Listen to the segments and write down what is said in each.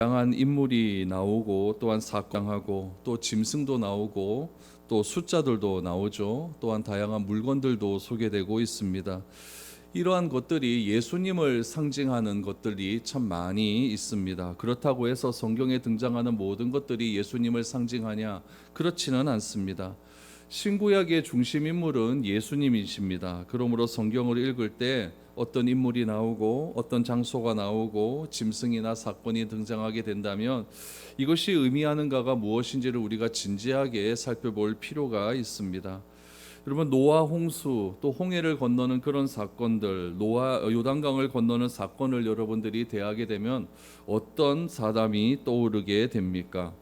다양한 인물이 나오고 또한 사건하고 또 짐승도 나오고 또 숫자들도 나오죠. 또한 다양한 물건들도 소개되고 있습니다. 이러한 것들이 예수님을 상징하는 것들이 참 많이 있습니다. 그렇다고 해서 성경에 등장하는 모든 것들이 예수님을 상징하냐? 그렇지는 않습니다. 신구약의 중심 인물은 예수님이십니다. 그러므로 성경을 읽을 때 어떤 인물이 나오고 어떤 장소가 나오고 짐승이나 사건이 등장하게 된다면 이것이 의미하는가가 무엇인지를 우리가 진지하게 살펴볼 필요가 있습니다. 여러분, 노아 홍수 또 홍해를 건너는 그런 사건들, 노아 요단강을 건너는 사건을 여러분들이 대하게 되면 어떤 사람이 떠오르게 됩니까?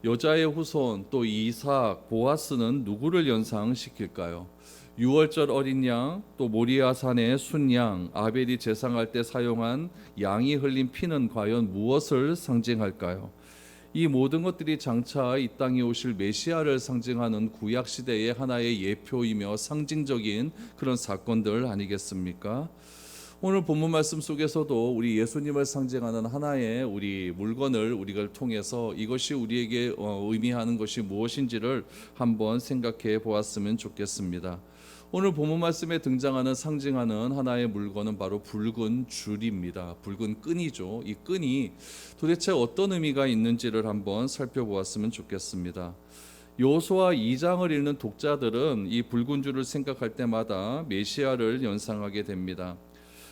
여자의 후손 또 이삭, 보아스는 누구를 연상시킬까요? 유월절 어린 양, 또 모리아 산의 순양, 아벨이 제사할 때 사용한 양이 흘린 피는 과연 무엇을 상징할까요? 이 모든 것들이 장차 이 땅에 오실 메시아를 상징하는 구약 시대의 하나의 예표이며 상징적인 그런 사건들 아니겠습니까? 오늘 본문 말씀 속에서도 우리 예수님을 상징하는 하나의 우리 물건을 우리가 통해서 이것이 우리에게 의미하는 것이 무엇인지를 한번 생각해 보았으면 좋겠습니다. 오늘 본문 말씀에 등장하는 상징하는 하나의 물건은 바로 붉은 줄입니다. 붉은 끈이죠. 이 끈이 도대체 어떤 의미가 있는지를 한번 살펴보았으면 좋겠습니다. 여호수아 2장을 읽는 독자들은 이 붉은 줄을 생각할 때마다 메시아를 연상하게 됩니다.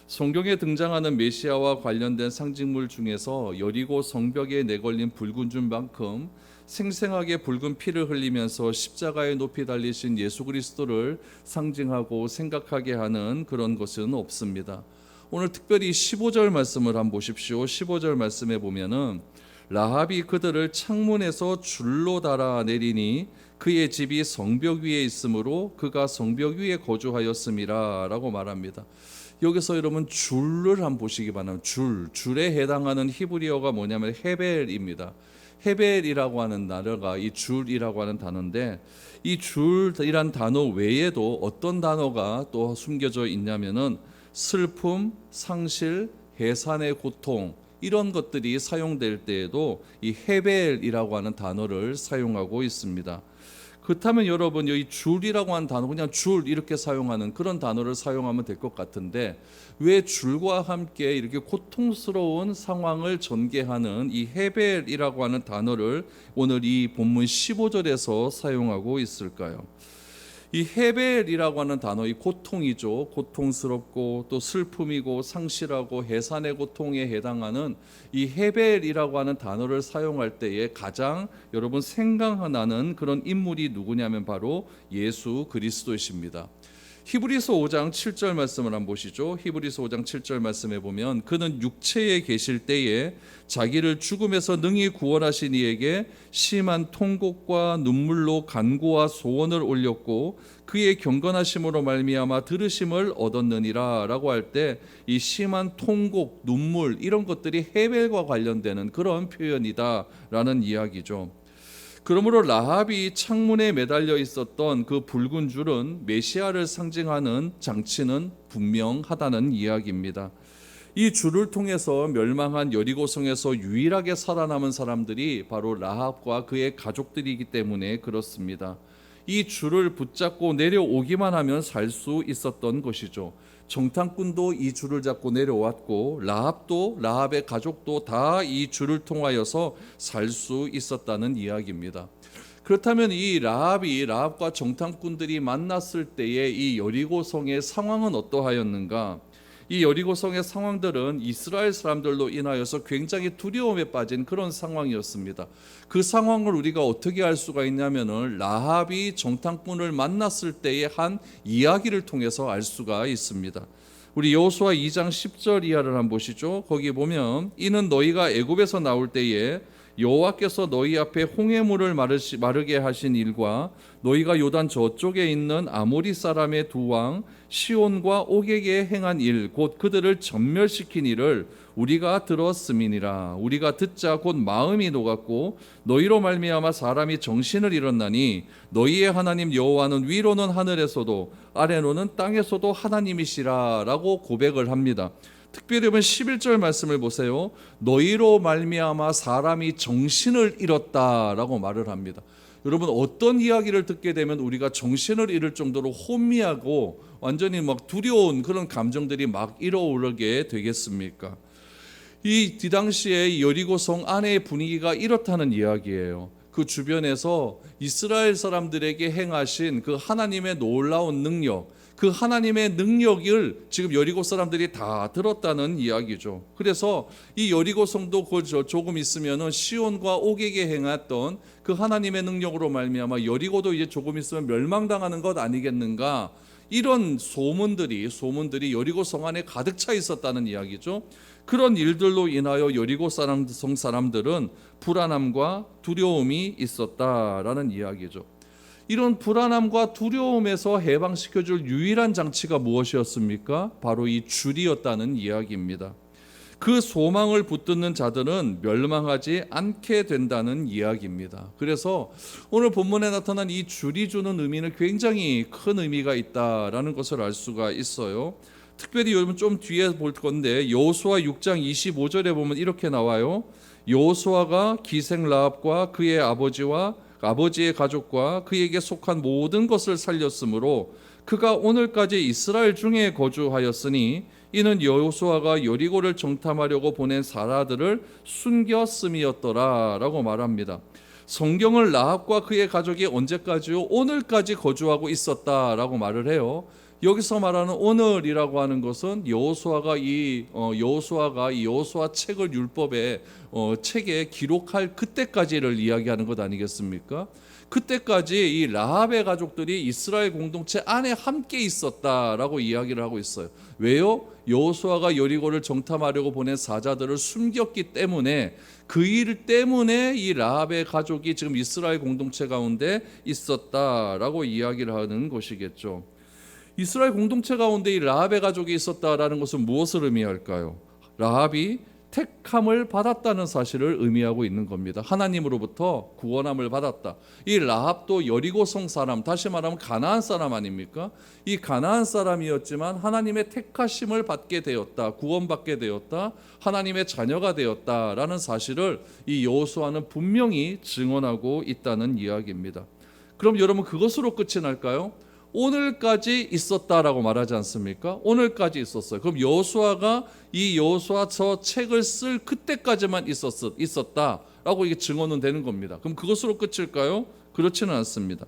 성경에 등장하는 메시아와 관련된 상징물 중에서 여리고 성벽에 내걸린 붉은 줄만큼 생생하게 붉은 피를 흘리면서 십자가에 높이 달리신 예수 그리스도를 상징하고 생각하게 하는 그런 것은 없습니다. 오늘 특별히 15절 말씀을 한번 보십시오. 15절 말씀에 보면은 라합이 그들을 창문에서 줄로 달아 내리니 그의 집이 성벽 위에 있으므로 그가 성벽 위에 거주하였음이라 라고 말합니다. 여기서 여러분 줄을 한번 보시기 바랍니다. 줄에 해당하는 히브리어가 뭐냐면 헤벨입니다. 헤벨이라고 하는 단어가 이 줄이라고 하는 단어인데, 이 줄이란 단어 외에도 어떤 단어가 또 숨겨져 있냐면은 슬픔, 상실, 해산의 고통, 이런 것들이 사용될 때에도 이 헤벨이라고 하는 단어를 사용하고 있습니다. 그렇다면 여러분, 여기 줄이라고 하는 단어, 그냥 줄 이렇게 사용하는 그런 단어를 사용하면 될 것 같은데, 왜 줄과 함께 이렇게 고통스러운 상황을 전개하는 이 헤벨이라고 하는 단어를 오늘 이 본문 15절에서 사용하고 있을까요? 이 헤벨이라고 하는 단어, 이 고통이죠. 고통스럽고 또 슬픔이고 상실하고 해산의 고통에 해당하는 이 헤벨이라고 하는 단어를 사용할 때에 가장 여러분 생각나는 그런 인물이 누구냐면 바로 예수 그리스도이십니다. 히브리서 5장 7절 말씀을 한번 보시죠. 히브리서 5장 7절 말씀에 보면 그는 육체에 계실 때에 자기를 죽음에서 능히 구원하신 이에게 심한 통곡과 눈물로 간구와 소원을 올렸고 그의 경건하심으로 말미암아 들으심을 얻었느니라 라고 할 때 이 심한 통곡, 눈물 이런 것들이 헤벨과 관련되는 그런 표현이다 라는 이야기죠. 그러므로 라합이 창문에 매달려 있었던 그 붉은 줄은 메시아를 상징하는 장치는 분명하다는 이야기입니다. 이 줄을 통해서 멸망한 여리고성에서 유일하게 살아남은 사람들이 바로 라합과 그의 가족들이기 때문에 그렇습니다. 이 줄을 붙잡고 내려오기만 하면 살 수 있었던 것이죠. 정탐꾼도 이 줄을 잡고 내려왔고 라합도 라합의 가족도 다 이 줄을 통하여서 살 수 있었다는 이야기입니다. 그렇다면 이 라합과 정탐꾼들이 만났을 때의 이 여리고성의 상황은 어떠하였는가? 이 여리고성의 상황들은 이스라엘 사람들로 인하여서 굉장히 두려움에 빠진 그런 상황이었습니다. 그 상황을 우리가 어떻게 알 수가 있냐면은 라합이 정탐꾼을 만났을 때의 한 이야기를 통해서 알 수가 있습니다. 우리 여호수아 2장 10절 이하를 한번 보시죠. 거기 보면 이는 너희가 애굽에서 나올 때에 여호와께서 너희 앞에 홍해물을 마르게 하신 일과 너희가 요단 저쪽에 있는 아모리 사람의 두 왕 시온과 옥에게 행한 일 곧 그들을 전멸시킨 일을 우리가 들었음이니라. 우리가 듣자 곧 마음이 녹았고 너희로 말미암아 사람이 정신을 잃었나니 너희의 하나님 여호와는 위로는 하늘에서도 아래로는 땅에서도 하나님이시라 라고 고백을 합니다. 특별히 보면 11절 말씀을 보세요. 너희로 말미암아 사람이 정신을 잃었다라고 말을 합니다. 여러분, 어떤 이야기를 듣게 되면 우리가 정신을 잃을 정도로 혼미하고 완전히 막 두려운 그런 감정들이 막 일어오르게 되겠습니까? 이 당시에 여리고성 안의 분위기가 이렇다는 이야기예요. 그 주변에서 이스라엘 사람들에게 행하신 그 하나님의 놀라운 능력, 그 하나님의 능력을 지금 여리고 사람들이 다 들었다는 이야기죠. 그래서 이 여리고성도 조금 있으면은 시온과 옥에게 행했던 그 하나님의 능력으로 말미암아 여리고도 이제 조금 있으면 멸망당하는 것 아니겠는가? 이런 소문들이 여리고성 안에 가득 차 있었다는 이야기죠. 그런 일들로 인하여 여리고 성 사람들은 불안함과 두려움이 있었다라는 이야기죠. 이런 불안함과 두려움에서 해방시켜줄 유일한 장치가 무엇이었습니까? 바로 이 줄이었다는 이야기입니다. 그 소망을 붙드는 자들은 멸망하지 않게 된다는 이야기입니다. 그래서 오늘 본문에 나타난 이 줄이 주는 의미는 굉장히 큰 의미가 있다라는 것을 알 수가 있어요. 특별히 여러분 좀 뒤에 볼 건데 여호수아 6장 25절에 보면 이렇게 나와요. 여호수아가 기생 라합과 그의 아버지와 아버지의 가족과 그에게 속한 모든 것을 살렸으므로 그가 오늘까지 이스라엘 중에 거주하였으니 이는 여호수아가 여리고를 정탐하려고 보낸 사라들을 숨겼음이었더라 라고 말합니다. 성경을 라합과 그의 가족이 언제까지요? 오늘까지 거주하고 있었다라고 말을 해요. 여기서 말하는 오늘이라고 하는 것은 여호수아가 이 여호수아 책을 율법의 책에 기록할 그때까지를 이야기하는 것 아니겠습니까? 그때까지 이 라합의 가족들이 이스라엘 공동체 안에 함께 있었다라고 이야기를 하고 있어요. 왜요? 여호수아가 여리고를 정탐하려고 보낸 사자들을 숨겼기 때문에 그 일 때문에 이 라합의 가족이 지금 이스라엘 공동체 가운데 있었다라고 이야기를 하는 것이겠죠. 이스라엘 공동체 가운데 이 라합의 가족이 있었다라는 것은 무엇을 의미할까요? 라합이 택함을 받았다는 사실을 의미하고 있는 겁니다. 하나님으로부터 구원함을 받았다. 이 라합도 여리고성 사람, 다시 말하면 가나안 사람 아닙니까? 이 가나안 사람이었지만 하나님의 택하심을 받게 되었다, 구원받게 되었다, 하나님의 자녀가 되었다라는 사실을 이 여호수아는 분명히 증언하고 있다는 이야기입니다. 그럼 여러분 그것으로 끝이 날까요? 오늘까지 있었다라고 말하지 않습니까? 오늘까지 있었어요. 그럼 여호수아가 이 여호수아서 책을 쓸 그때까지만 있었다라고 이게 증언은 되는 겁니다. 그럼 그것으로 끝일까요? 그렇지는 않습니다.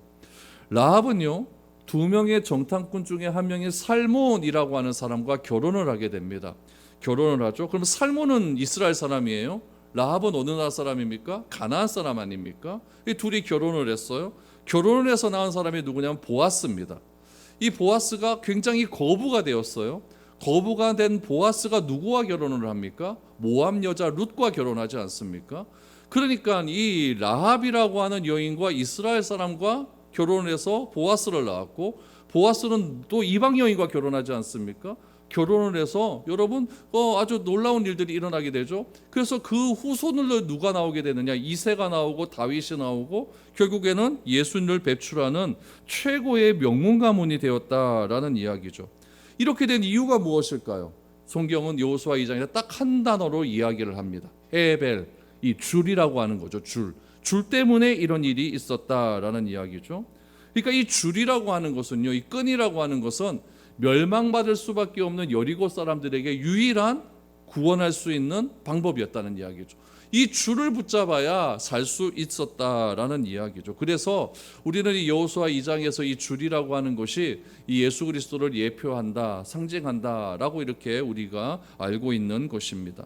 라합은요, 두 명의 정탐꾼 중에 한 명인 살몬이라고 하는 사람과 결혼을 하게 됩니다. 결혼을 하죠. 그럼 살몬은 이스라엘 사람이에요. 라합은 어느 나라 사람입니까? 가나안 사람 아닙니까? 이 둘이 결혼을 했어요. 결혼을 해서 낳은 사람이 누구냐면 보아스입니다. 이 보아스가 굉장히 거부가 되었어요. 거부가 된 보아스가 누구와 결혼을 합니까? 모압 여자 룻과 결혼하지 않습니까? 그러니까 이 라합이라고 하는 여인과 이스라엘 사람과 결혼을 해서 보아스를 낳았고, 보아스는 또 이방 여인과 결혼하지 않습니까? 결혼을 해서 여러분 아주 놀라운 일들이 일어나게 되죠. 그래서 그 후손으로 누가 나오게 되느냐? 이새가 나오고 다윗이 나오고 결국에는 예수님을 배출하는 최고의 명문 가문이 되었다라는 이야기죠. 이렇게 된 이유가 무엇일까요? 성경은 여호수아 2장에 딱 한 단어로 이야기를 합니다. 헤벨, 이 줄이라고 하는 거죠. 줄 때문에 이런 일이 있었다라는 이야기죠. 그러니까 이 줄이라고 하는 것은요, 이 끈이라고 하는 것은 멸망받을 수밖에 없는 여리고 사람들에게 유일한 구원할 수 있는 방법이었다는 이야기죠. 이 줄을 붙잡아야 살 수 있었다라는 이야기죠. 그래서 우리는 이 여호수아 2장에서 이 줄이라고 하는 것이 이 예수 그리스도를 예표한다, 상징한다라고 이렇게 우리가 알고 있는 것입니다.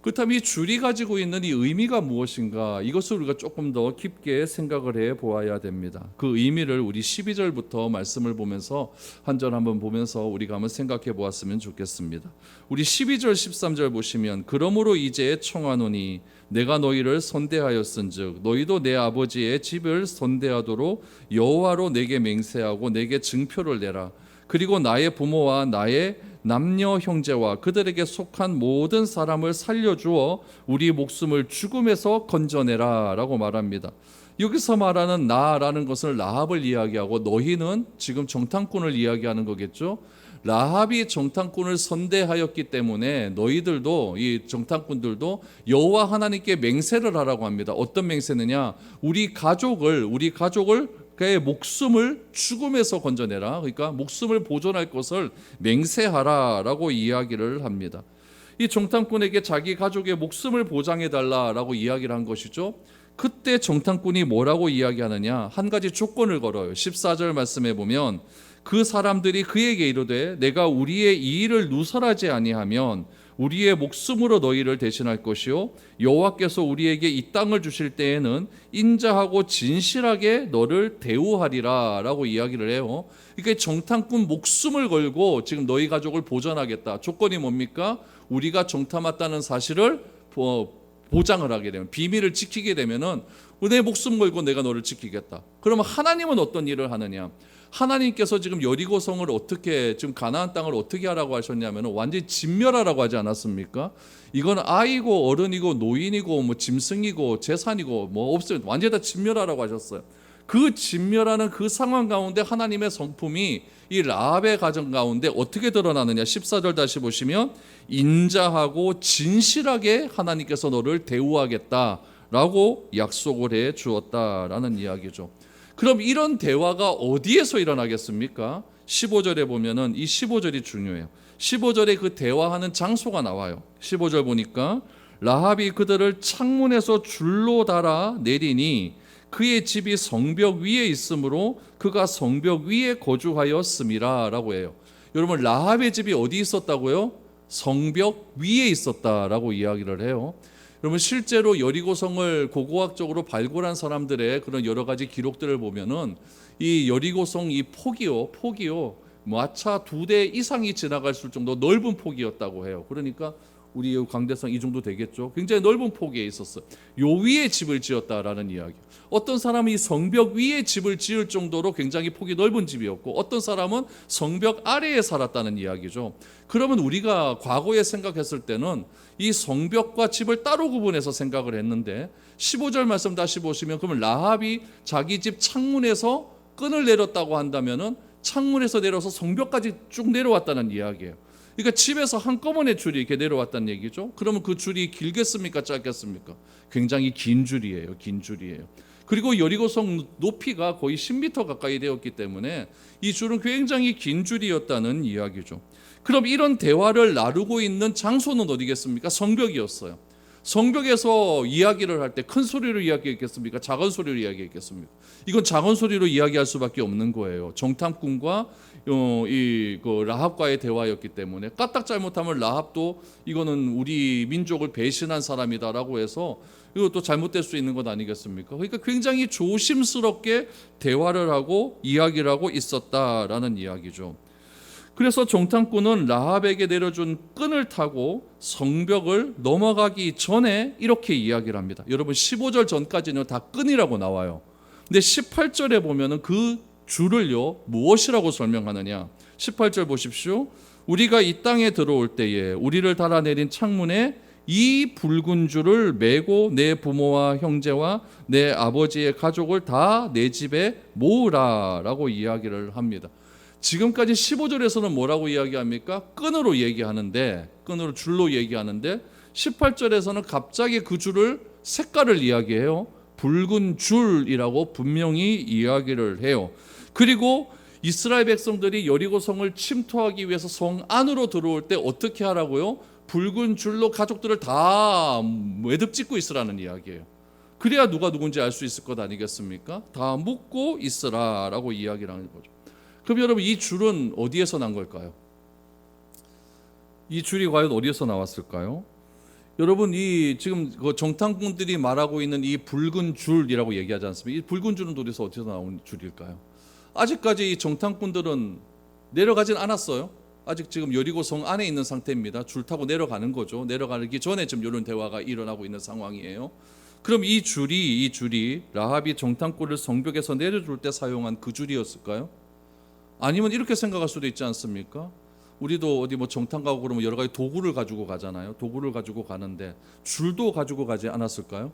그렇다면 이 줄이 가지고 있는 이 의미가 무엇인가? 이것을 우리가 조금 더 깊게 생각을 해 보아야 됩니다. 그 의미를 우리 12절부터 말씀을 보면서 한 절 한번 보면서 우리가 한번 생각해 보았으면 좋겠습니다. 우리 12절 13절 보시면 그러므로 이제 청하노니 내가 너희를 선대하였은즉 너희도 내 아버지의 집을 선대하도록 여호와로 내게 맹세하고 내게 증표를 내라. 그리고 나의 부모와 나의 남녀 형제와 그들에게 속한 모든 사람을 살려주어 우리 목숨을 죽음에서 건져내라 라고 말합니다. 여기서 말하는 나라는 것을 라합을 이야기하고 너희는 지금 정탐꾼을 이야기하는 거겠죠. 라합이 정탐꾼을 선대하였기 때문에 너희들도, 이 정탐꾼들도 여호와 하나님께 맹세를 하라고 합니다. 어떤 맹세느냐? 우리 가족을 그의 목숨을 죽음에서 건져내라. 그러니까 목숨을 보존할 것을 맹세하라라고 이야기를 합니다. 이 정탐꾼에게 자기 가족의 목숨을 보장해 달라라고 이야기를 한 것이죠. 그때 정탐꾼이 뭐라고 이야기하느냐? 한 가지 조건을 걸어요. 14절 말씀에 보면 그 사람들이 그에게 이르되 내가 우리의 이 일을 누설하지 아니하면 우리의 목숨으로 너희를 대신할 것이요 여호와께서 우리에게 이 땅을 주실 때에는 인자하고 진실하게 너를 대우하리라 라고 이야기를 해요. 그러니까 정탐꾼 목숨을 걸고 지금 너희 가족을 보전하겠다. 조건이 뭡니까? 우리가 정탐했다는 사실을 보장을 하게 되면, 비밀을 지키게 되면은 내 목숨 걸고 내가 너를 지키겠다. 그러면 하나님은 어떤 일을 하느냐? 하나님께서 지금 여리고성을 어떻게, 지금 가나안 땅을 어떻게 하라고 하셨냐면 완전히 진멸하라고 하지 않았습니까? 이건 아이고 어른이고 노인이고 뭐 짐승이고 재산이고 뭐 없어요. 완전히 다 진멸하라고 하셨어요. 그 진멸하는 그 상황 가운데 하나님의 성품이 이 라합의 가정 가운데 어떻게 드러나느냐? 14절 다시 보시면 인자하고 진실하게 하나님께서 너를 대우하겠다라고 약속을 해 주었다라는 이야기죠. 그럼 이런 대화가 어디에서 일어나겠습니까? 15절에 보면은 이 15절이 중요해요. 15절에 그 대화하는 장소가 나와요. 15절 보니까 라합이 그들을 창문에서 줄로 달아 내리니 그의 집이 성벽 위에 있으므로 그가 성벽 위에 거주하였음이라 라고 해요. 여러분, 라합의 집이 어디 있었다고요? 성벽 위에 있었다라고 이야기를 해요. 여러분, 실제로 여리고성을 고고학적으로 발굴한 사람들의 그런 여러 가지 기록들을 보면은 이 여리고성 이 폭이요 마차 2대 이상이 지나갈 정도 넓은 폭이었다고 해요. 그러니까 우리 광대성 이 정도 되겠죠. 굉장히 넓은 폭에 있었어요. 요 위에 집을 지었다라는 이야기. 어떤 사람은 이 성벽 위에 집을 지을 정도로 굉장히 폭이 넓은 집이었고, 어떤 사람은 성벽 아래에 살았다는 이야기죠. 그러면 우리가 과거에 생각했을 때는 이 성벽과 집을 따로 구분해서 생각을 했는데, 15절 말씀 다시 보시면 그러면 라합이 자기 집 창문에서 끈을 내렸다고 한다면은 창문에서 내려서 성벽까지 쭉 내려왔다는 이야기예요. 그러니까 집에서 한꺼번에 줄이 이렇게 내려왔다는 얘기죠. 그러면 그 줄이 길겠습니까? 짧겠습니까? 굉장히 긴 줄이에요. 긴 줄이에요. 그리고 여리고성 높이가 거의 10m 가까이 되었기 때문에 이 줄은 굉장히 긴 줄이었다는 이야기죠. 그럼 이런 대화를 나누고 있는 장소는 어디겠습니까? 성벽이었어요. 성벽에서 이야기를 할 때 큰 소리로 이야기했겠습니까? 작은 소리로 이야기했겠습니까? 이건 작은 소리로 이야기할 수밖에 없는 거예요. 정탐꾼과 그 라합과의 대화였기 때문에 까딱 잘못하면 라합도 이거는 우리 민족을 배신한 사람이다라고 해서 이것도 잘못될 수 있는 것 아니겠습니까? 그러니까 굉장히 조심스럽게 대화를 하고 이야기를 하고 있었다라는 이야기죠. 그래서 정탐꾼은 라합에게 내려준 끈을 타고 성벽을 넘어가기 전에 이렇게 이야기를 합니다. 여러분, 15절 전까지는 다 끈이라고 나와요. 근데 18절에 보면은 그 줄을요 무엇이라고 설명하느냐? 18절 보십시오. 우리가 이 땅에 들어올 때에 우리를 달아내린 창문에 이 붉은 줄을 메고 내 부모와 형제와 내 아버지의 가족을 다 내 집에 모으라라고 이야기를 합니다. 지금까지 15절에서는 뭐라고 이야기합니까? 끈으로 얘기하는데, 끈으로 줄로 얘기하는데 18절에서는 갑자기 그 줄을 색깔을 이야기해요. 붉은 줄이라고 분명히 이야기를 해요. 그리고 이스라엘 백성들이 여리고성을 침투하기 위해서 성 안으로 들어올 때 어떻게 하라고요? 붉은 줄로 가족들을 다 매듭 짓고 있으라는 이야기예요. 그래야 누가 누군지 알 수 있을 것 아니겠습니까? 다 묶고 있으라라고 이야기를 하는 거죠. 그럼 여러분, 이 줄은 어디에서 난 걸까요? 이 줄이 과연 어디에서 나왔을까요? 여러분, 이 지금 그 정탐꾼들이 말하고 있는 이 붉은 줄이라고 얘기하지 않습니까? 이 붉은 줄은 도대체 어디서 나온 줄일까요? 아직까지 이 정탐꾼들은 내려가진 않았어요. 아직 지금 여리고성 안에 있는 상태입니다. 줄 타고 내려가는 거죠. 내려가기 전에 지금 이런 대화가 일어나고 있는 상황이에요. 그럼 이 줄이 라합이 정탐꾼을 성벽에서 내려줄 때 사용한 그 줄이었을까요? 아니면 이렇게 생각할 수도 있지 않습니까? 우리도 어디 뭐 정탐 가고 그러면 여러 가지 도구를 가지고 가잖아요. 도구를 가지고 가는데 줄도 가지고 가지 않았을까요?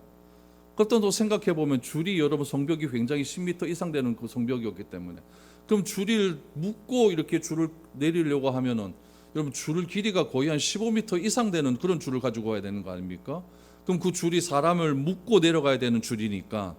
그것도 생각해 보면 줄이 여러분 성벽이 굉장히 10m 이상 되는 그 성벽이었기 때문에 그럼 줄을 묶고 이렇게 줄을 내리려고 하면은 여러분 줄 길이가 거의 한 15m 이상 되는 그런 줄을 가지고 와야 되는 거 아닙니까? 그럼 그 줄이 사람을 묶고 내려가야 되는 줄이니까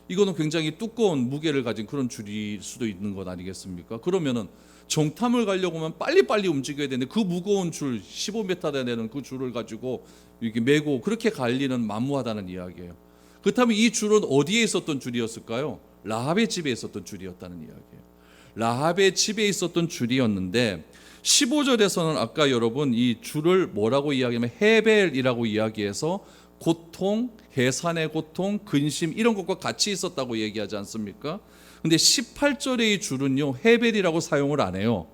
이거는 굉장히 두꺼운 무게를 가진 그런 줄일 수도 있는 것 아니겠습니까? 그러면은 정탐을 가려고 하면 빨리빨리 움직여야 되는데 그 무거운 줄 15m 되는 그 줄을 가지고 이렇게 메고 그렇게 갈 일은 만무하다는 이야기예요. 그렇다면 이 줄은 어디에 있었던 줄이었을까요? 라합의 집에 있었던 줄이었다는 이야기예요. 라합의 집에 있었던 줄이었는데 15절에서는 아까 여러분 이 줄을 뭐라고 이야기하면 헤벨이라고 이야기해서 고통, 해산의 고통, 근심 이런 것과 같이 있었다고 얘기하지 않습니까? 근데 18절의 이 줄은요 헤벨이라고 사용을 안 해요.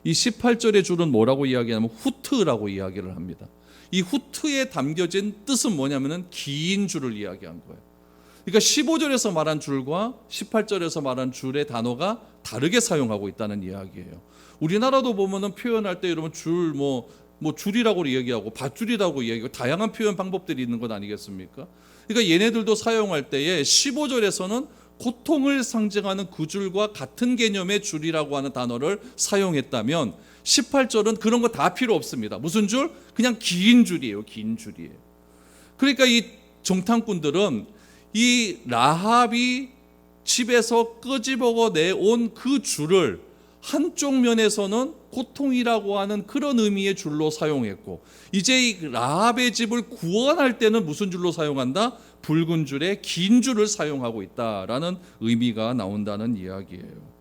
이 18절의 줄은 뭐라고 이야기하냐면 후트라고 이야기를 합니다. 이 후트에 담겨진 뜻은 뭐냐면은 긴 줄을 이야기한 거예요. 그러니까 15절에서 말한 줄과 18절에서 말한 줄의 단어가 다르게 사용하고 있다는 이야기예요. 우리나라도 보면은 표현할 때 여러분 줄 뭐 줄이라고 이야기하고 밧줄이라고 이야기하고 다양한 표현 방법들이 있는 것 아니겠습니까? 그러니까 얘네들도 사용할 때에 15절에서는 고통을 상징하는 그 줄과 같은 개념의 줄이라고 하는 단어를 사용했다면 18절은 그런 거 다 필요 없습니다. 무슨 줄? 그냥 긴 줄이에요. 긴 줄이에요. 그러니까 이 정탐꾼들은 이 라합이 집에서 끄집어 내온 그 줄을 한쪽 면에서는 고통이라고 하는 그런 의미의 줄로 사용했고 이제 이 라합의 집을 구원할 때는 무슨 줄로 사용한다? 붉은 줄에 긴 줄을 사용하고 있다라는 의미가 나온다는 이야기예요.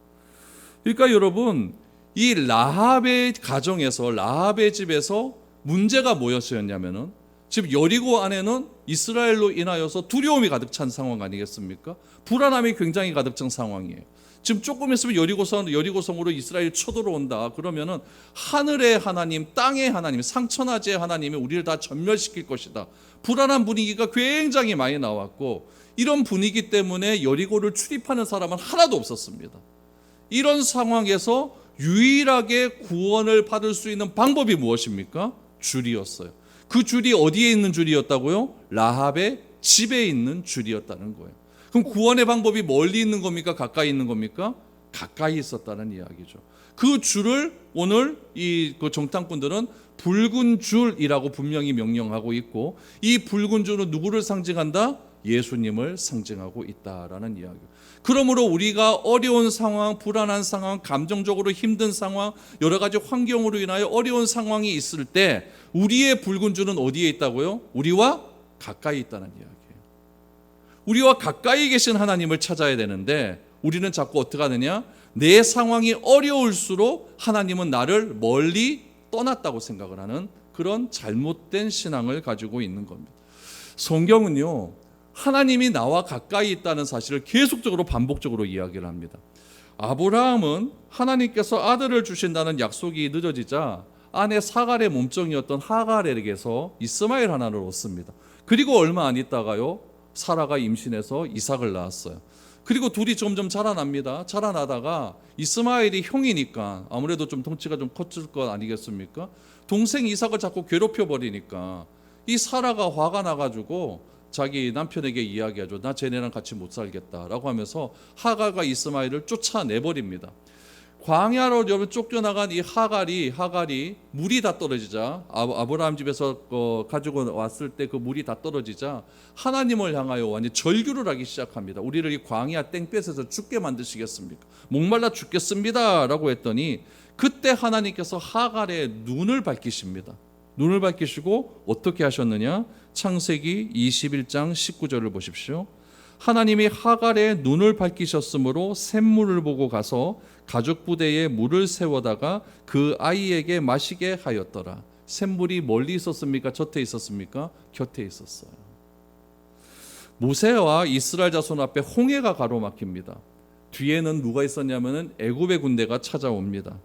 그러니까 여러분 이 라합의 가정에서 라합의 집에서 문제가 뭐였냐면은 지금 여리고 안에는 이스라엘로 인하여서 두려움이 가득 찬 상황 아니겠습니까? 불안함이 굉장히 가득 찬 상황이에요. 지금 조금 있으면 여리고성으로 이스라엘이 쳐들어온다. 그러면은 하늘의 하나님, 땅의 하나님, 상천하지의 하나님이 우리를 다 전멸시킬 것이다. 불안한 분위기가 굉장히 많이 나왔고 이런 분위기 때문에 여리고를 출입하는 사람은 하나도 없었습니다. 이런 상황에서 유일하게 구원을 받을 수 있는 방법이 무엇입니까? 줄이었어요. 그 줄이 어디에 있는 줄이었다고요? 라합의 집에 있는 줄이었다는 거예요. 그럼 구원의 방법이 멀리 있는 겁니까? 가까이 있는 겁니까? 가까이 있었다는 이야기죠. 그 줄을 오늘 그 정탐꾼들은 붉은 줄이라고 분명히 명령하고 있고 이 붉은 줄은 누구를 상징한다? 예수님을 상징하고 있다라는 이야기예요. 그러므로 우리가 어려운 상황, 불안한 상황, 감정적으로 힘든 상황, 여러 가지 환경으로 인하여 어려운 상황이 있을 때 우리의 붉은 줄은 어디에 있다고요? 우리와 가까이 있다는 이야기예요. 우리와 가까이 계신 하나님을 찾아야 되는데 우리는 자꾸 어떻게 하느냐? 내 상황이 어려울수록 하나님은 나를 멀리 떠났다고 생각을 하는 그런 잘못된 신앙을 가지고 있는 겁니다. 성경은요 하나님이 나와 가까이 있다는 사실을 계속적으로 반복적으로 이야기를 합니다. 아브라함은 하나님께서 아들을 주신다는 약속이 늦어지자 아내 사갈의 몸종이었던 하갈에게서 이스마엘 하나를 얻습니다. 그리고 얼마 안 있다가요 사라가 임신해서 이삭을 낳았어요. 그리고 둘이 점점 자라납니다. 자라나다가 이스마엘이 형이니까 아무래도 좀 덩치가 좀 컸을 것 아니겠습니까? 동생 이삭을 자꾸 괴롭혀 버리니까 이 사라가 화가 나가지고 자기 남편에게 이야기하죠. 나 쟤네랑 같이 못 살겠다라고 하면서 하갈과 이스마엘을 쫓아내버립니다. 광야로 쫓겨나간 이 하갈이 물이 다 떨어지자 아브라함 집에서 가지고 왔을 때 그 물이 다 떨어지자 하나님을 향하여 완전 절규를 하기 시작합니다. 우리를 이 광야 땡볕에서 죽게 만드시겠습니까? 목말라 죽겠습니다 라고 했더니 그때 하나님께서 하갈의 눈을 밝히십니다. 눈을 밝히시고 어떻게 하셨느냐? 창세기 21장 19절을 보십시오. 하나님이 하갈의 눈을 밝히셨으므로 샘물을 보고 가서 가죽 부대에 물을 세워다가 그 아이에게 마시게 하였더라. 샘물이 멀리 있었습니까? 곁에 있었습니까? 곁에 있었어요. 모세와 이스라엘 자손 앞에 홍해가 가로막힙니다. 뒤에는 누가 있었냐면은 애굽의 군대가 찾아옵니다.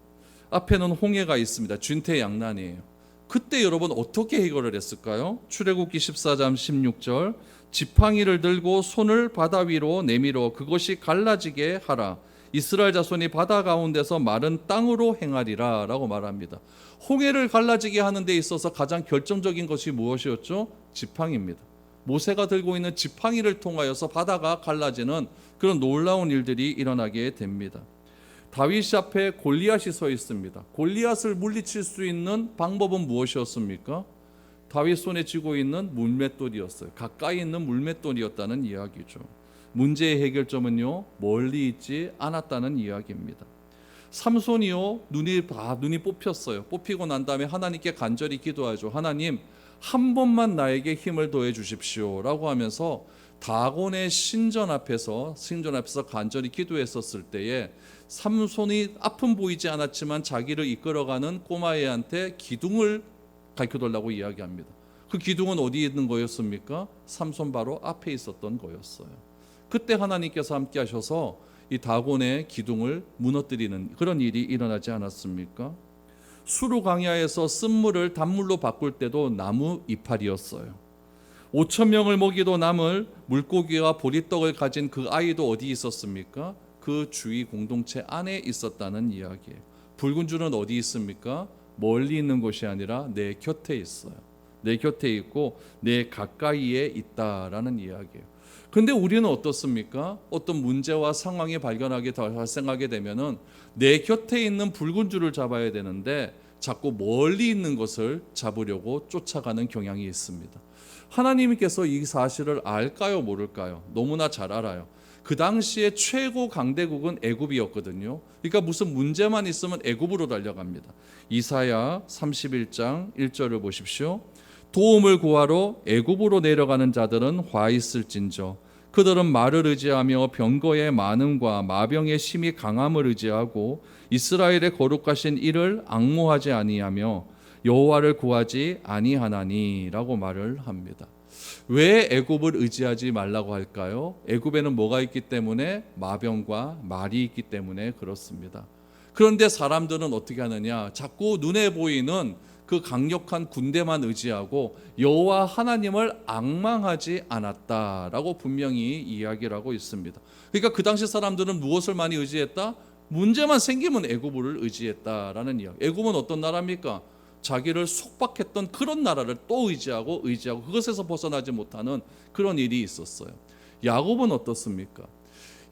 앞에는 홍해가 있습니다. 진퇴양난이에요. 그때 여러분 어떻게 해결을 했을까요? 출애굽기 14장 16절 지팡이를 들고 손을 바다 위로 내밀어 그것이 갈라지게 하라. 이스라엘 자손이 바다 가운데서 마른 땅으로 행하리라 라고 말합니다. 홍해를 갈라지게 하는 데 있어서 가장 결정적인 것이 무엇이었죠? 지팡이입니다. 모세가 들고 있는 지팡이를 통하여서 바다가 갈라지는 그런 놀라운 일들이 일어나게 됩니다. 다윗 앞에 골리앗이 서 있습니다. 골리앗을 물리칠 수 있는 방법은 무엇이었습니까? 다윗 손에 쥐고 있는 물맷돌이었어요. 가까이 있는 물맷돌이었다는 이야기죠. 문제의 해결점은요, 멀리 있지 않았다는 이야기입니다. 삼손이요, 눈이 뽑혔어요. 뽑히고 난 다음에 하나님께 간절히 기도하죠. 하나님, 한 번만 나에게 힘을 더해 주십시오 라고 하면서 다곤의 신전 앞에서 간절히 기도했었을 때에 삼손이 앞은 보이지 않았지만 자기를 이끌어가는 꼬마애한테 기둥을 가르쳐달라고 이야기합니다. 그 기둥은 어디에 있는 거였습니까? 삼손 바로 앞에 있었던 거였어요. 그때 하나님께서 함께 하셔서 이 다곤의 기둥을 무너뜨리는 그런 일이 일어나지 않았습니까? 수루 강야에서 쓴물을 단물로 바꿀 때도 나무 이파리였어요. 5천 명을 먹이도 남을 물고기와 보리떡을 가진 그 아이도 어디 있었습니까? 그 주위 공동체 안에 있었다는 이야기예요. 붉은 줄은 어디 있습니까? 멀리 있는 곳이 아니라 내 곁에 있어요. 내 곁에 있고 내 가까이에 있다라는 이야기예요. 근데 우리는 어떻습니까? 어떤 문제와 상황이 발생하게 되면은 내 곁에 있는 붉은 줄을 잡아야 되는데 자꾸 멀리 있는 것을 잡으려고 쫓아가는 경향이 있습니다. 하나님께서 이 사실을 알까요, 모를까요? 너무나 잘 알아요. 그 당시에 최고 강대국은 애굽이었거든요. 그러니까 무슨 문제만 있으면 애굽으로 달려갑니다. 이사야 31장 1절을 보십시오. 도움을 구하러 애굽으로 내려가는 자들은 화 있을진저 그들은 말을 의지하며 병거의 많음과 마병의 심히 강함을 의지하고 이스라엘의 거룩하신 이를 앙모하지 아니하며 여호와를 구하지 아니하나니라고 말을 합니다. 왜 애굽을 의지하지 말라고 할까요? 애굽에는 뭐가 있기 때문에? 마병과 말이 있기 때문에 그렇습니다. 그런데 사람들은 어떻게 하느냐? 자꾸 눈에 보이는 그 강력한 군대만 의지하고 여호와 하나님을 앙망하지 않았다라고 분명히 이야기를 하고 있습니다. 그러니까 그 당시 사람들은 무엇을 많이 의지했다? 문제만 생기면 애굽을 의지했다라는 이야기. 애굽은 어떤 나라입니까? 자기를 속박했던 그런 나라를 또 의지하고 그것에서 벗어나지 못하는 그런 일이 있었어요. 야곱은 어떻습니까?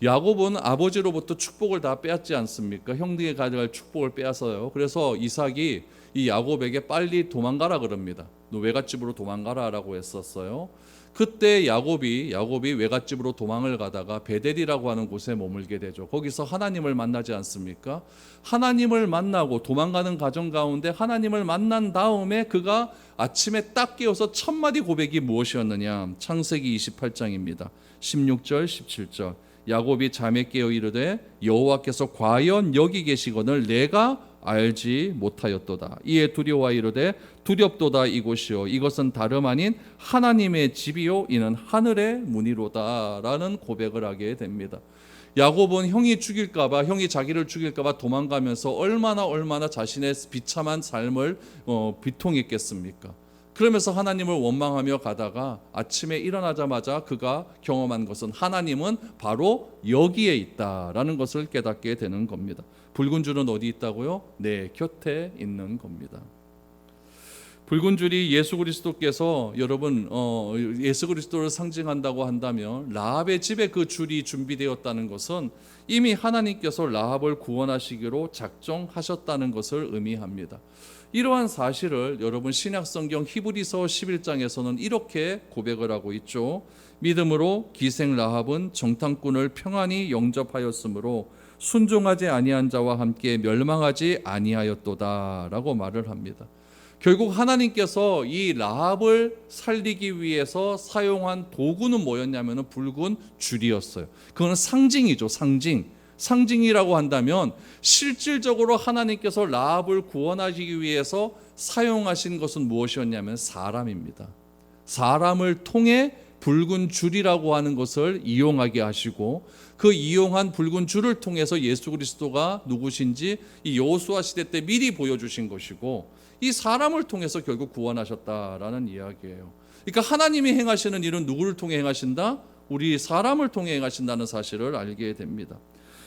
야곱은 아버지로부터 축복을 다 빼앗지 않습니까? 형들에게 가져갈 축복을 빼앗아요. 그래서 이삭이 이 야곱에게 빨리 도망가라 그럽니다. 너 외갓집으로 도망가라라고 했었어요. 그때 야곱이 외갓집으로 도망을 가다가 베델이라고 하는 곳에 머물게 되죠. 거기서 하나님을 만나지 않습니까? 하나님을 만나고 도망가는 과정 가운데 하나님을 만난 다음에 그가 아침에 딱 깨어서 첫 마디 고백이 무엇이었느냐? 창세기 28장입니다. 16절 17절. 야곱이 잠에 깨어 이르되 여호와께서 과연 여기 계시거늘 내가 알지 못하였도다. 이에 두려워 이르되 두렵도다 이곳이요 이것은 다름 아닌 하나님의 집이요 이는 하늘의 문이로다 라는 고백을 하게 됩니다. 야곱은 형이 자기를 죽일까봐 도망가면서 얼마나 자신의 비참한 삶을 비통했겠습니까? 그러면서 하나님을 원망하며 가다가 아침에 일어나자마자 그가 경험한 것은 하나님은 바로 여기에 있다라는 것을 깨닫게 되는 겁니다. 붉은 줄은 어디 있다고요? 내 곁에 있는 겁니다. 붉은 줄이 예수 그리스도께서 여러분 예수 그리스도를 상징한다고 한다면 라합의 집에 그 줄이 준비되었다는 것은 이미 하나님께서 라합을 구원하시기로 작정하셨다는 것을 의미합니다. 이러한 사실을 여러분 신약성경 히브리서 11장에서는 이렇게 고백을 하고 있죠. 믿음으로 기생 라합은 정탐꾼을 평안히 영접하였으므로 순종하지 아니한 자와 함께 멸망하지 아니하였도다라고 말을 합니다. 결국 하나님께서 이 라합을 살리기 위해서 사용한 도구는 뭐였냐면 붉은 줄이었어요. 그건 상징이죠. 상징이라고 한다면 실질적으로 하나님께서 라합을 구원하시기 위해서 사용하신 것은 무엇이었냐면 사람입니다. 사람을 통해 붉은 줄이라고 하는 것을 이용하게 하시고 그 이용한 붉은 줄을 통해서 예수 그리스도가 누구신지 이 여호수아 시대 때 미리 보여주신 것이고 이 사람을 통해서 결국 구원하셨다라는 이야기예요. 그러니까 하나님이 행하시는 일은 누구를 통해 행하신다? 우리 사람을 통해 행하신다는 사실을 알게 됩니다.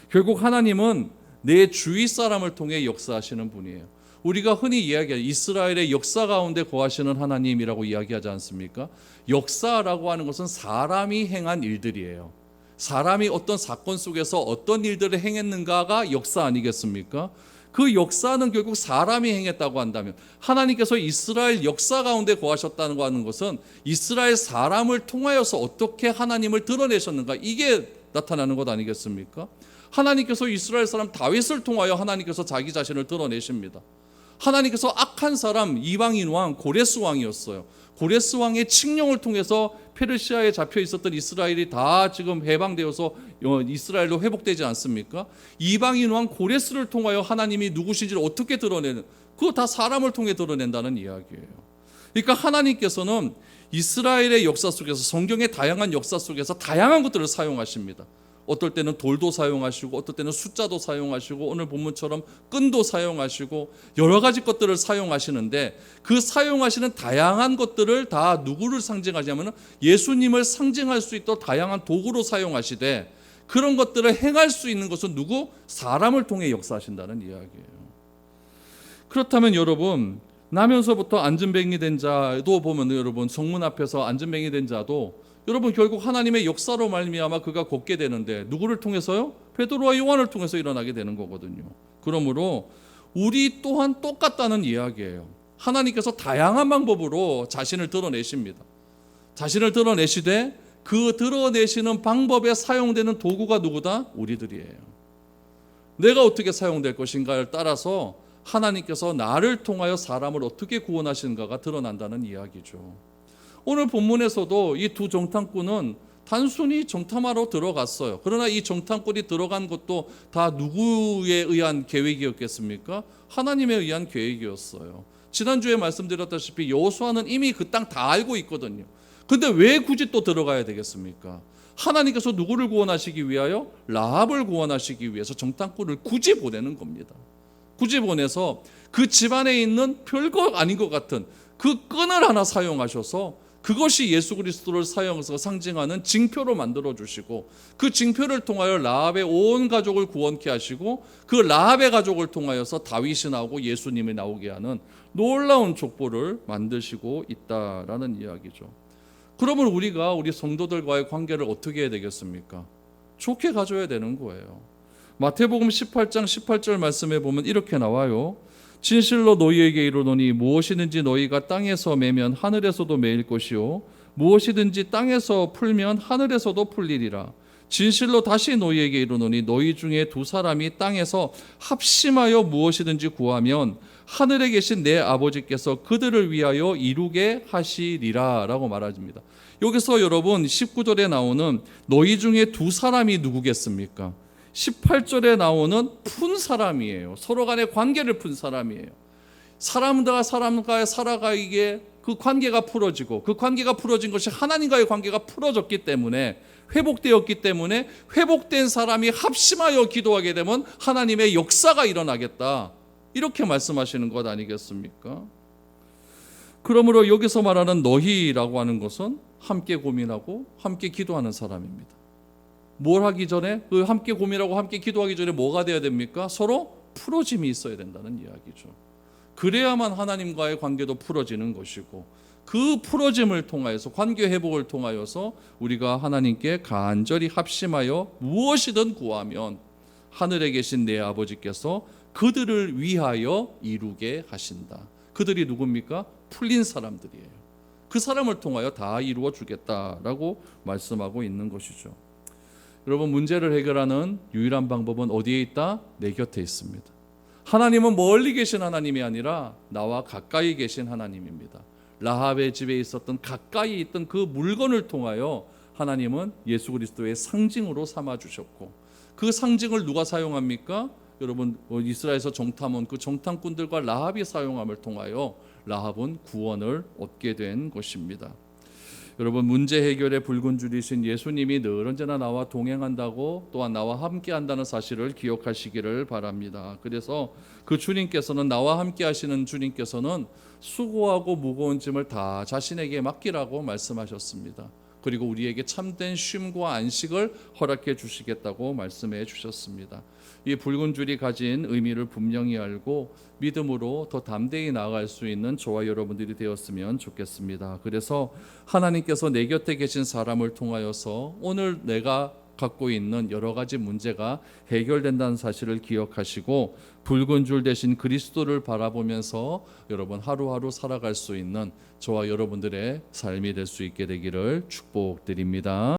결국 하나님은 내 주위 사람을 통해 역사하시는 분이에요. 우리가 흔히 이야기하는 이스라엘의 역사 가운데 거하시는 하나님이라고 이야기하지 않습니까? 역사라고 하는 것은 사람이 행한 일들이에요. 사람이 어떤 사건 속에서 어떤 일들을 행했는가가 역사 아니겠습니까? 그 역사는 결국 사람이 행했다고 한다면, 하나님께서 이스라엘 역사 가운데 거하셨다는 하는 것은 이스라엘 사람을 통하여서 어떻게 하나님을 드러내셨는가, 이게 나타나는 것 아니겠습니까? 하나님께서 이스라엘 사람 다윗을 통하여 하나님께서 자기 자신을 드러내십니다. 하나님께서 악한 사람 이방인 왕 고레스 왕이었어요. 고레스 왕의 칙령을 통해서 페르시아에 잡혀 있었던 이스라엘이 다 지금 해방되어서 이스라엘로 회복되지 않습니까? 이방인 왕 고레스를 통하여 하나님이 누구신지를 어떻게 드러내는, 그거 다 사람을 통해 드러낸다는 이야기예요. 그러니까 하나님께서는 이스라엘의 역사 속에서, 성경의 다양한 역사 속에서 다양한 것들을 사용하십니다. 어떨 때는 돌도 사용하시고, 어떨 때는 숫자도 사용하시고, 오늘 본문처럼 끈도 사용하시고, 여러 가지 것들을 사용하시는데, 그 사용하시는 다양한 것들을 다 누구를 상징하냐면 예수님을 상징할 수 있도록 다양한 도구로 사용하시되, 그런 것들을 행할 수 있는 것은 누구? 사람을 통해 역사하신다는 이야기예요. 그렇다면 여러분, 나면서부터 안전뱅이 된 자도 보면, 여러분 성문 앞에서 안전뱅이 된 자도 여러분 결국 하나님의 역사로 말미암아 그가 걷게 되는데, 누구를 통해서요? 베드로와 요한을 통해서 일어나게 되는 거거든요. 그러므로 우리 또한 똑같다는 이야기예요. 하나님께서 다양한 방법으로 자신을 드러내십니다. 자신을 드러내시되, 그 드러내시는 방법에 사용되는 도구가 누구다? 우리들이에요. 내가 어떻게 사용될 것인가를 따라서 하나님께서 나를 통하여 사람을 어떻게 구원하시는가가 드러난다는 이야기죠. 오늘 본문에서도 이 두 정탐꾼은 단순히 정탐하러 들어갔어요. 그러나 이 정탐꾼이 들어간 것도 다 누구에 의한 계획이었겠습니까? 하나님에 의한 계획이었어요. 지난주에 말씀드렸다시피 여호수아는 이미 그 땅 다 알고 있거든요. 근데 왜 굳이 또 들어가야 되겠습니까? 하나님께서 누구를 구원하시기 위하여? 라합을 구원하시기 위해서 정탐꾼을 굳이 보내는 겁니다. 굳이 보내서 그 집안에 있는 별거 아닌 것 같은 그 끈을 하나 사용하셔서, 그것이 예수 그리스도를 사용해서 상징하는 징표로 만들어 주시고, 그 징표를 통하여 라합의 온 가족을 구원케 하시고, 그 라합의 가족을 통하여서 다윗이 나오고 예수님이 나오게 하는 놀라운 족보를 만드시고 있다라는 이야기죠. 그러면 우리가 우리 성도들과의 관계를 어떻게 해야 되겠습니까? 좋게 가져야 되는 거예요. 마태복음 18장 18절 말씀에 보면 이렇게 나와요. 진실로 너희에게 이르노니 무엇이든지 너희가 땅에서 매면 하늘에서도 매일 것이요 무엇이든지 땅에서 풀면 하늘에서도 풀리리라. 진실로 다시 너희에게 이르노니 너희 중에 두 사람이 땅에서 합심하여 무엇이든지 구하면 하늘에 계신 내 아버지께서 그들을 위하여 이루게 하시리라 라고 말합니다. 여기서 여러분 19절에 나오는 너희 중에 두 사람이 누구겠습니까? 18절에 나오는 푼 사람이에요. 서로 간의 관계를 푼 사람이에요. 사람과 사람과의 살아가기에 그 관계가 풀어지고, 그 관계가 풀어진 것이 하나님과의 관계가 풀어졌기 때문에, 회복되었기 때문에, 회복된 사람이 합심하여 기도하게 되면 하나님의 역사가 일어나겠다, 이렇게 말씀하시는 것 아니겠습니까? 그러므로 여기서 말하는 너희라고 하는 것은 함께 고민하고 함께 기도하는 사람입니다. 뭘 하기 전에, 그 함께 고민하고 함께 기도하기 전에 뭐가 돼야 됩니까? 서로 풀어짐이 있어야 된다는 이야기죠. 그래야만 하나님과의 관계도 풀어지는 것이고, 그 풀어짐을 통하여서, 관계 회복을 통하여서 우리가 하나님께 간절히 합심하여 무엇이든 구하면 하늘에 계신 내 아버지께서 그들을 위하여 이루게 하신다. 그들이 누굽니까? 풀린 사람들이에요. 그 사람을 통하여 다 이루어 주겠다라고 말씀하고 있는 것이죠. 여러분, 문제를 해결하는 유일한 방법은 어디에 있다? 내 곁에 있습니다. 하나님은 멀리 계신 하나님이 아니라 나와 가까이 계신 하나님입니다. 라합의 집에 있었던, 가까이 있던 그 물건을 통하여 하나님은 예수 그리스도의 상징으로 삼아 주셨고, 그 상징을 누가 사용합니까? 여러분, 이스라엘에서 정탐원, 그 정탐꾼들과 라합이 사용함을 통하여 라합은 구원을 얻게 된 것입니다. 여러분, 문제 해결의 붉은 줄이신 예수님이 늘 언제나 나와 동행한다고, 또한 나와 함께 한다는 사실을 기억하시기를 바랍니다. 그래서 그 주님께서는, 나와 함께 하시는 주님께서는 수고하고 무거운 짐을 다 자신에게 맡기라고 말씀하셨습니다. 그리고 우리에게 참된 쉼과 안식을 허락해 주시겠다고 말씀해 주셨습니다. 이 붉은 줄이 가진 의미를 분명히 알고 믿음으로 더 담대히 나아갈 수 있는 저와 여러분들이 되었으면 좋겠습니다. 그래서 하나님께서 내 곁에 계신 사람을 통하여서 오늘 내가 갖고 있는 여러 가지 문제가 해결된다는 사실을 기억하시고 붉은 줄 대신 그리스도를 바라보면서 여러분 하루하루 살아갈 수 있는 저와 여러분들의 삶이 될 수 있게 되기를 축복드립니다.